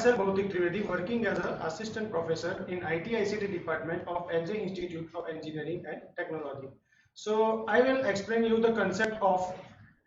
myself Bhautik Trivedi, working as an assistant professor in IT/ICT department of LJ Institute of Engineering and Technology. So I will explain you the concept of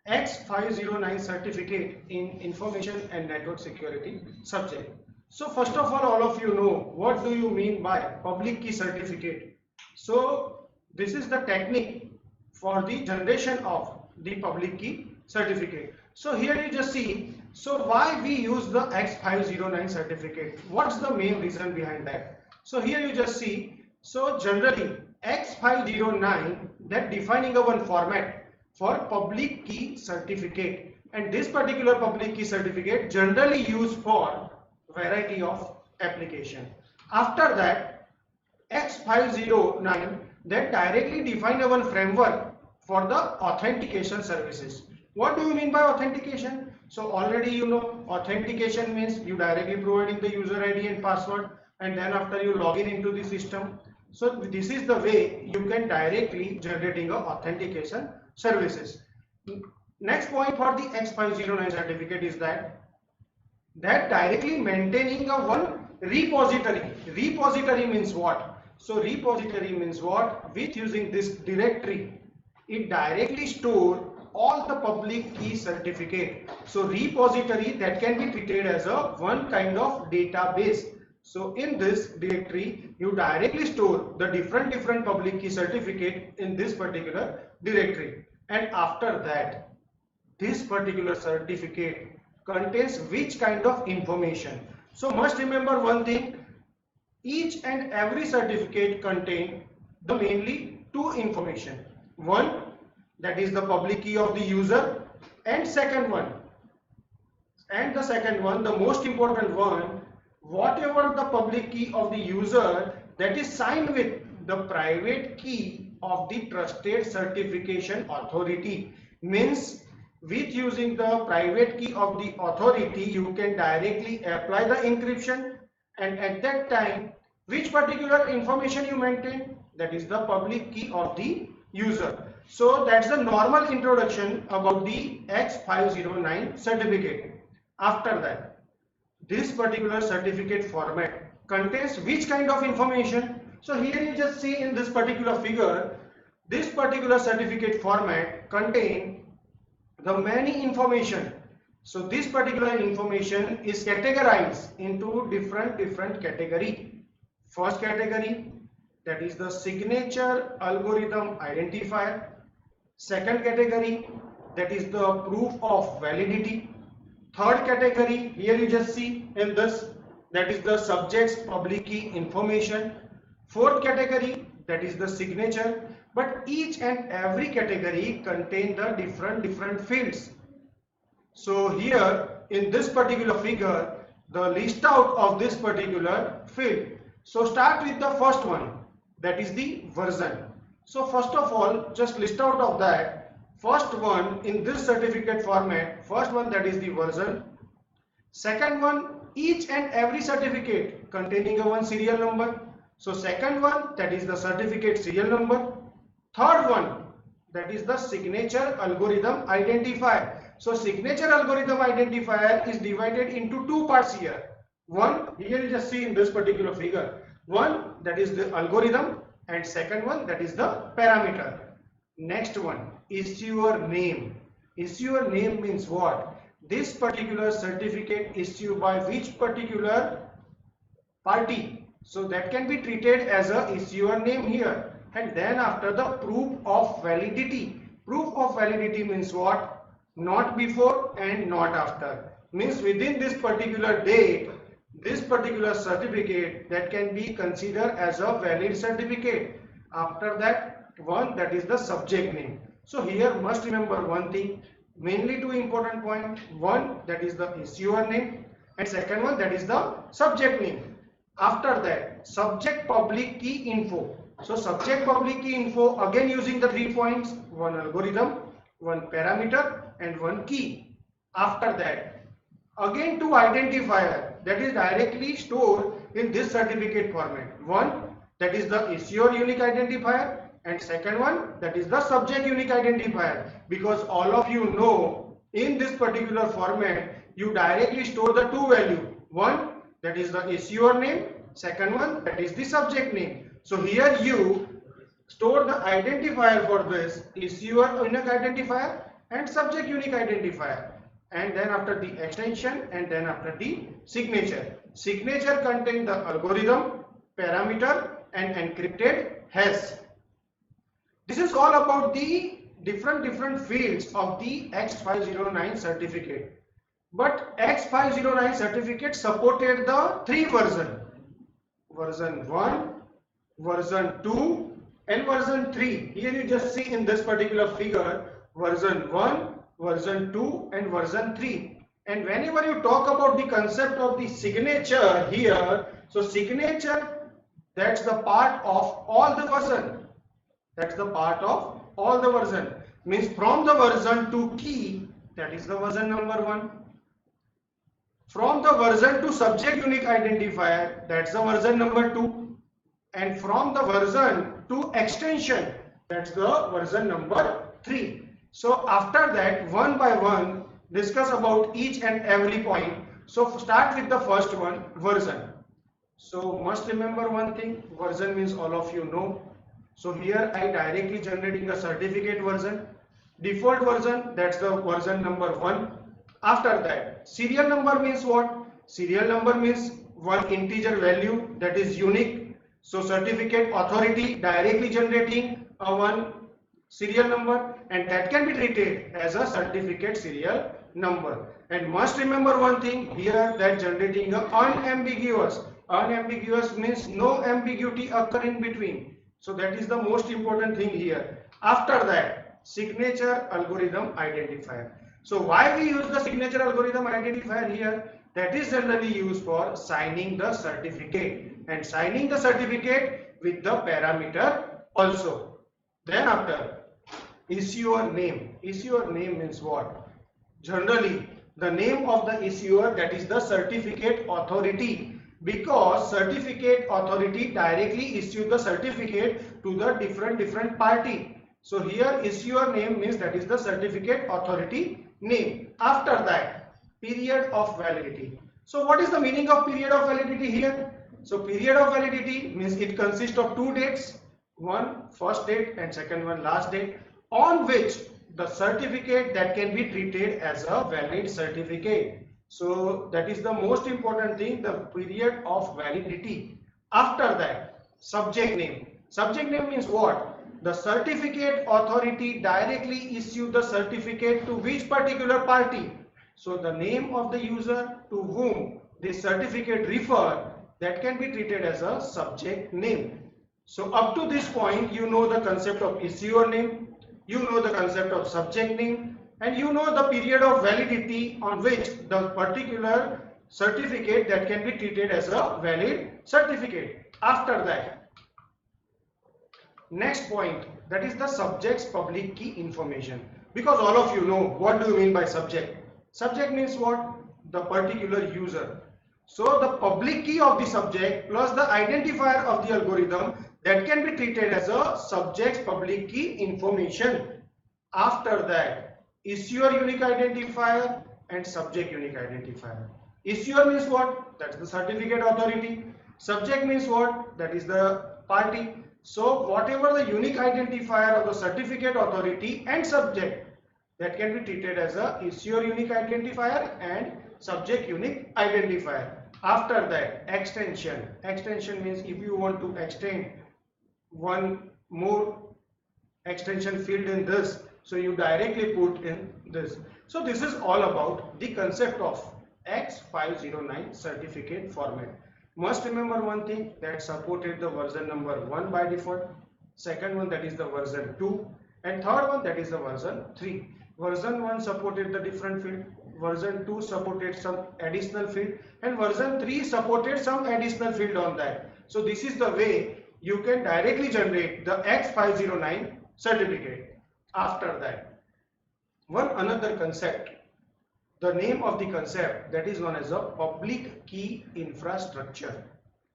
X509 certificate in information and network security subject. So first of all of you know what do you mean by public key certificate. So this is the technique for the generation of the public key certificate. So here you just see, so why we use the X509 certificate? What's the main reason behind that? So here you just see, so generally X509 that defining a one format for public key certificate, and this particular public key certificate generally used for variety of application. After that X509 that directly define a one framework for the authentication services. What do you mean by authentication? So already you know authentication means you directly providing the user ID and password, and then after you log in into the system. So this is the way you can directly generating a authentication services. Next point for the X509 certificate is that directly maintaining a one repository. Repository means what? So repository means what? With using this directory, it directly store all the public key certificate. So repository that can be treated as a one kind of database. So in this directory you directly store the different public key certificate in this particular directory, and after that this particular certificate contains which kind of information. So must remember one thing, each and every certificate contain the mainly two information. One, that is the public key of the user, and the second one, the most important one, whatever the public key of the user that is signed with the private key of the trusted certification authority. Means with using the private key of the authority you can directly apply the encryption, and at that time which particular information you maintain, that is the public key of the user. So that's the normal introduction about the X509 certificate. After that, this particular certificate format contains which kind of information. So here you just see in this particular figure, this particular certificate format contain the many information. So this particular information is categorized into different category. First category, that is the signature algorithm identifier. Second category, that is the proof of validity. Third category, here you just see in this, that is the subject's public key information. Fourth category, that is the signature. But each and every category contain the different fields. So here in this particular figure, the list out of this particular field. So start with the first one, that is the version. So first of all, just list out of that. First one in this certificate format, first one that is the version. Second one, each and every certificate containing a one serial number. So second one, that is the certificate serial number. Third one, that is the signature algorithm identifier. So signature algorithm identifier is divided into two parts here. One, here you just see in this particular figure. One, that is the algorithm, and second one, that is the parameter. Next one, issuer name. Issuer name means what? This particular certificate issued by which particular party. So that can be treated as a issuer name here. And then after the proof of validity. Proof of validity means what? Not before and not after. Means within this particular date, this particular certificate that can be considered as a valid certificate. After that one, that is the subject name. So here must remember one thing, mainly two important points. One, that is the issuer name, and second one, that is the subject name. After that, subject public key info. So subject public key info, again using the 3 points, one algorithm, one parameter, and one key. After that, again two identifier that is directly stored in this certificate format. One, that is the issuer unique identifier, and second one, that is the subject unique identifier. Because all of you know in this particular format you directly store the two value. One, that is the issuer name. Second one, that is the subject name. So here you store the identifier for this issuer unique identifier and subject unique identifier, and then after the extension, and then after the signature. Signature contains the algorithm, parameter and encrypted hash. This is all about the different fields of the X509 certificate. But X509 certificate supported the three versions: version 1, version 2 and version 3. Here you just see in this particular figure version 1, version 2 and version 3. And whenever you talk about the concept of the signature here, so signature, that's the part of all the version. That's the part of all the version. Means from the version to key, that is the version number 1. From the version to subject unique identifier, that's the version number 2. And from the version to extension, that's the version number 3. So after that, one by one, discuss about each and every point. So start with the first one, version. So must remember one thing, version means all of you know. So here I directly generating a certificate version. Default version, that's the version number 1. After that, serial number means what? Serial number means one integer value that is unique. So certificate authority directly generating a one serial number, and that can be treated as a certificate serial number. And must remember one thing here, that generating a unambiguous. Unambiguous means no ambiguity occur in between. So that is the most important thing here. After that, signature algorithm identifier. So why we use the signature algorithm identifier here? That is generally used for signing the certificate, and signing the certificate with the parameter also. Then after, issuer name. Issuer name means what? Generally the name of the issuer, that is the certificate authority, because certificate authority directly issue the certificate to the different party. So here issuer name means that is the certificate authority name. After that, period of validity. So what is the meaning of period of validity here? So period of validity means it consists of two dates, one first date and second one last date, on which the certificate that can be treated as a valid certificate. So that is the most important thing, the period of validity. After that, subject name. Subject name means what? The certificate authority directly issue the certificate to which particular party. So the name of the user to whom this certificate refer, that can be treated as a subject name. So up to this point, you know the concept of issuer name, you know the concept of subject name, and you know the period of validity on which the particular certificate that can be treated as a valid certificate. After that, next point, that is the subject's public key information. Because all of you know what do you mean by subject. Subject means what? The particular user. So the public key of the subject plus the identifier of the algorithm, that can be treated as a subject's public key information. After that, issuer unique identifier and subject unique identifier. Issuer means what? That's the certificate authority. Subject means what? That is the party. So whatever the unique identifier of the certificate authority and subject, that can be treated as a issuer unique identifier and subject unique identifier. After that, extension. Extension means if you want to extend one more extension field in this, so you directly put in this. So this is all about the concept of X509 certificate format. Must remember one thing, that supported the version number 1 by default, second one that is the version 2, and third one that is the version 3. Version 1 supported the different field, version 2 supported some additional field, and version 3 supported some additional field on that. So this is the way you can directly generate the X509 certificate. After that, one another concept, the name of the concept, that is known as a public key infrastructure.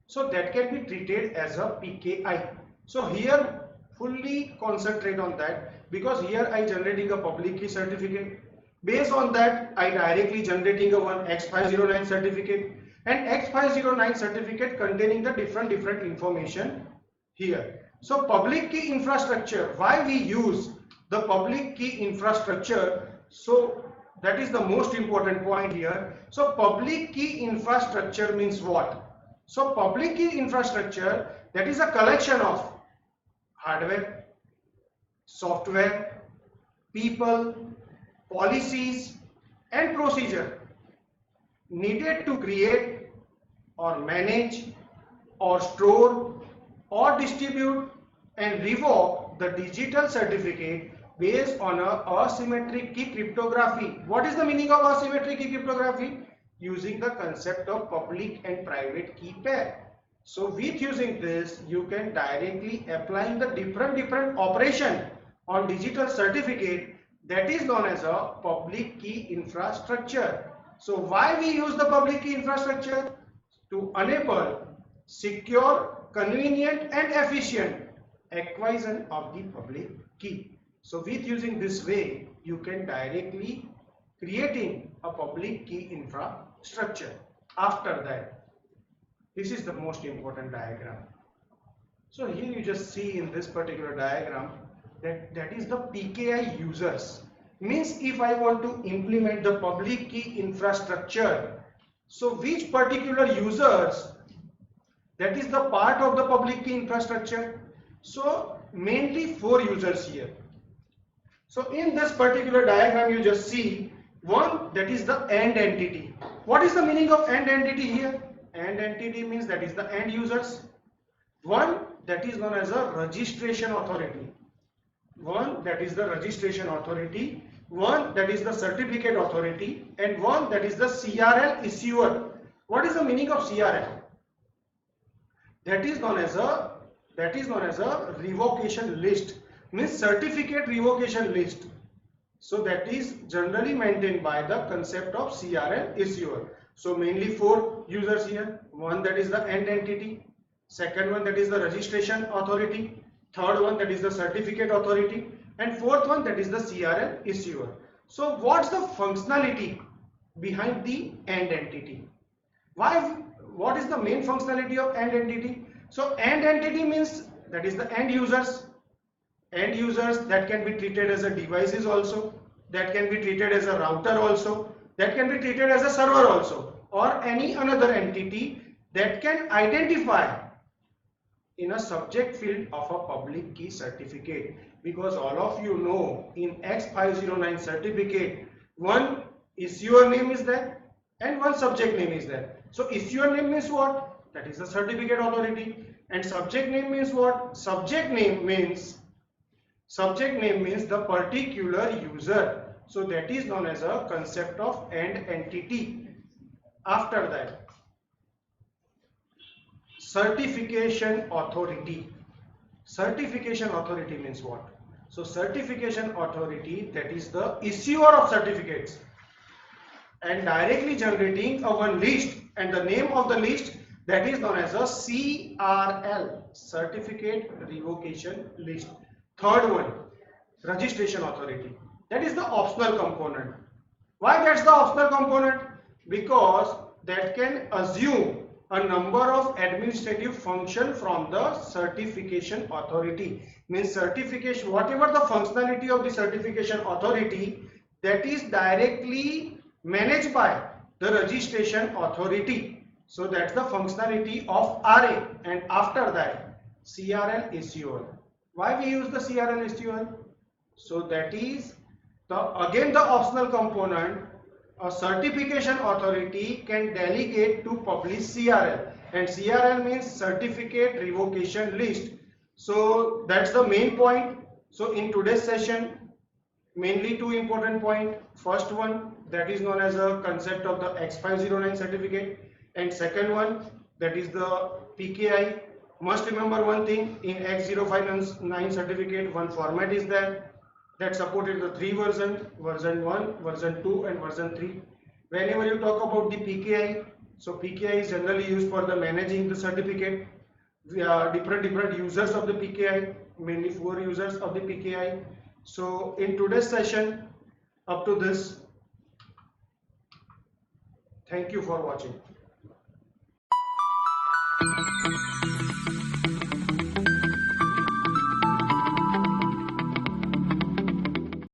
So that can be treated as a PKI. So here fully concentrate on that, because here I generating a public key certificate. Based on that, I directly generating a one X509 certificate. and X509 certificate containing the different information here. So public key infrastructure, why we use the public key infrastructure? So that is the most important point here. So public key infrastructure means what? So public key infrastructure, that is a collection of hardware, software, people, policies and procedure needed to create or manage or store or distribute and revoke the digital certificate based on a asymmetric key cryptography. What is the meaning of asymmetric key cryptography? Using the concept of public and private key pair. So with using this, you can directly applying the different operation on digital certificate, that is known as a public key infrastructure. So why we use the public key infrastructure? To enable secure, convenient and efficient acquisition of the public key. So with using this way, you can directly creating a public key infrastructure. After that, this is the most important diagram. So here you just see in this particular diagram that is the PKI users. Means if I want to implement the public key infrastructure, so which particular users, that is the part of the public key infrastructure? So mainly 4 users here. So in this particular diagram you just see one, that is the end entity. What is the meaning of end entity here? End entity means that is the end users. One, that is known as a registration authority. One, that is the registration authority. One, that is the certificate authority, and one, that is the CRL issuer. What is the meaning of CRL? That is known as a revocation list, means certificate revocation list. So that is generally maintained by the concept of CRL issuer. So mainly 4 users here. One, that is the end entity. Second one, that is the registration authority. Third one, that is the certificate authority. And fourth one, that is the CRL issuer. So what's the functionality behind the end entity? What is the main functionality of end entity? So end entity means that is the end users. End users that can be treated as a devices also, that can be treated as a router also, that can be treated as a server also, or any another entity that can identify in a subject field of a public key certificate. Because all of you know in X509 certificate, one issuer name is there and one subject name is there. So issuer name means what? That is the certificate authority. And subject name means what? Subject name means the particular user. So that is known as a concept of end entity. After that, certification authority. Certification authority means what? So certification authority, that is the issuer of certificates and directly generating a one list, and the name of the list, that is known as a CRL, certificate revocation list. Third one, registration authority. That is the optional component. Why that's the optional component? Because that can assume a number of administrative function from the certification authority. Means certification, whatever the functionality of the certification authority, that is directly managed by the registration authority. So that's the functionality of RA. And after that, CRL issuer. Why we use the CRL issuer? So that is again the optional component. A certification authority can delegate to publish CRL, and CRL means certificate revocation list. So that's the main point. So in today's session, mainly 2 important points. First one, that is known as a concept of the X509 certificate, and second one, that is the PKI. Must remember one thing, in X059 certificate one format is there that supported the 3 versions, version 1, version 2 and version 3. Whenever you talk about the PKI, so PKI is generally used for the managing the certificate. We are different users of the PKI, mainly 4 users of the PKI. So in today's session, up to this, thank you for watching.